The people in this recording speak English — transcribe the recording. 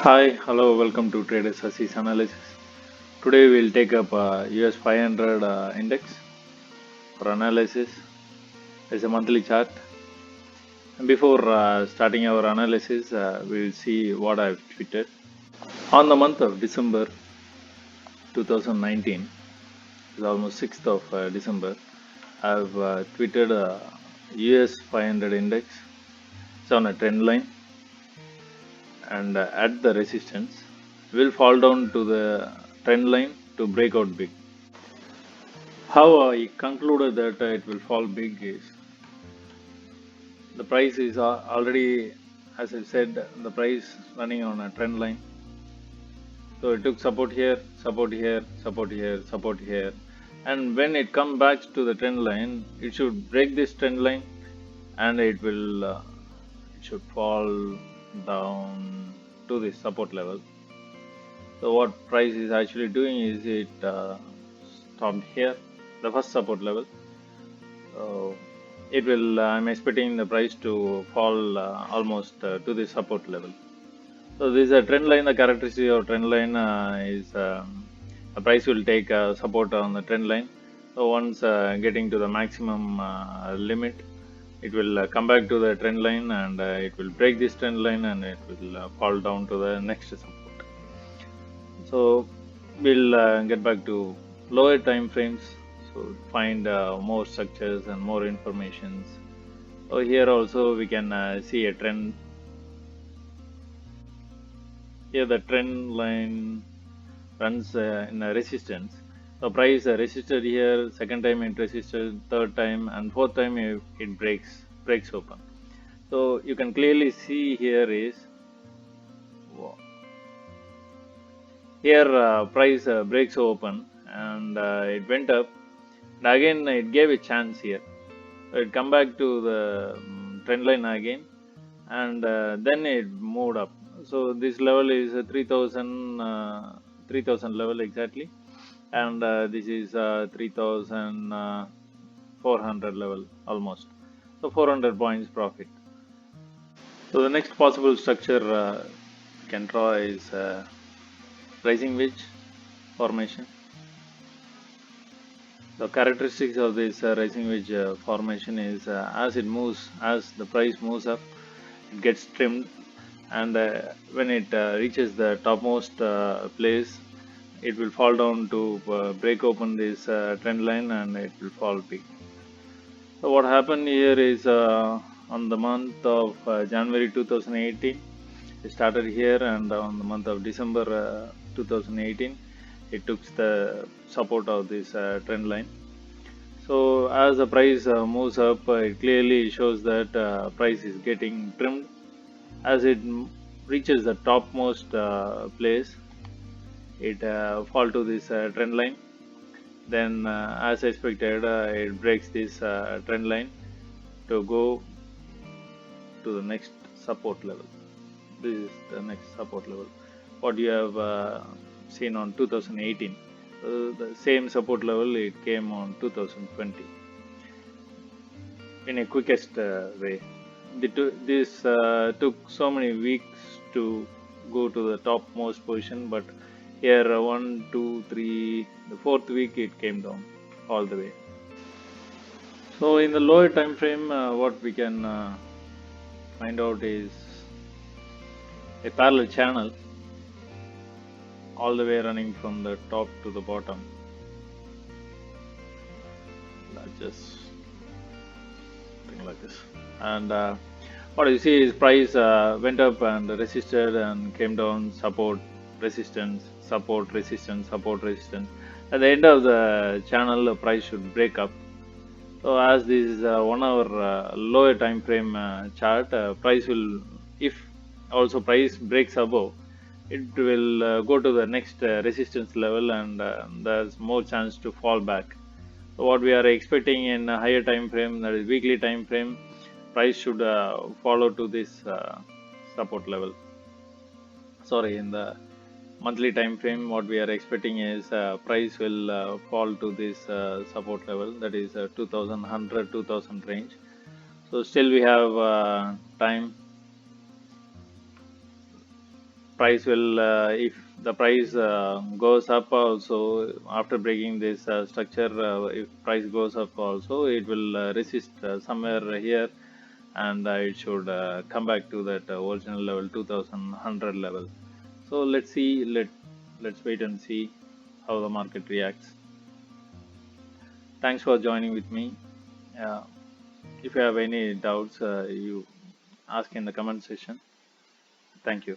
Hi, hello, welcome to Traders Sasi's analysis. Today we'll take up US500 Index for analysis. It's a monthly chart. And before starting our analysis, we'll see what I've tweeted. On the month of December 2019, it's almost 6th of December, I've tweeted US500 Index. It's on a trend line and at the resistance will fall down to the trend line to break out big. How I concluded that it will fall big is the price is already, as I said, the price running on a trend line. So it took support here, support here, support here, support here, and when it comes back to the trend line, it should break this trend line, and it should fall down to this support level. So what price is actually doing is it stopped here, the first support level. So it will, I'm expecting the price to fall almost to the support level. So this is a trend line. The characteristic of trend line is the price will take support on the trend line. So once getting to the maximum limit, it will come back to the trend line and it will break this trend line and it will fall down to the next support. So we'll get back to lower time frames. So find more structures and more informations. So here also we can see a trend. Here the trend line runs in a resistance. So price resisted here, second time it resisted, third time, and fourth time it breaks open. So you can clearly see here is here price breaks open and it went up. And again it gave a chance here. So it come back to the trend line again, and then it moved up. So this level is 3000 level exactly, and this is 3400 level almost. So 400 points profit. So the next possible structure you can draw is rising wedge formation. The characteristics of this rising wedge formation is as the price moves up, it gets trimmed, and when it reaches the topmost place, it will fall down to break open this trend line and it will fall big. So what happened here is on the month of January 2018, it started here, and on the month of December 2018, it took the support of this trend line. So as the price moves up, it clearly shows that price is getting trimmed. As it reaches the topmost place, it fall to this trend line. Then as expected, it breaks this trend line to go to the next support level. This is the next support level. What you have seen on 2018. The same support level it came on 2020 in a quickest way. This took so many weeks to go to the topmost position, but here 1, 2, 3, the fourth week it came down all the way. So in the lower time frame, what we can find out is a parallel channel all the way running from the top to the bottom. Just something like this. And what you see is price went up and resisted and came down, support, resistance, support, resistance, support, resistance. At the end of the channel, the price should break up. So as this is 1 hour lower time frame chart, price will, if also price breaks above, it will go to the next resistance level, and there's more chance to fall back. So what we are expecting in a higher time frame, that is weekly time frame, price should follow to this support level. Sorry, in the monthly time frame, what we are expecting is price will fall to this support level, that is 2100 2000 range. So still we have time. price will, if the price goes up also after breaking this structure, if price goes up also, it will resist somewhere here, and it should come back to that original level 2100 level. So let's see, let's wait and see how the market reacts. Thanks for joining with me. If you have any doubts, you ask in the comment section. Thank you.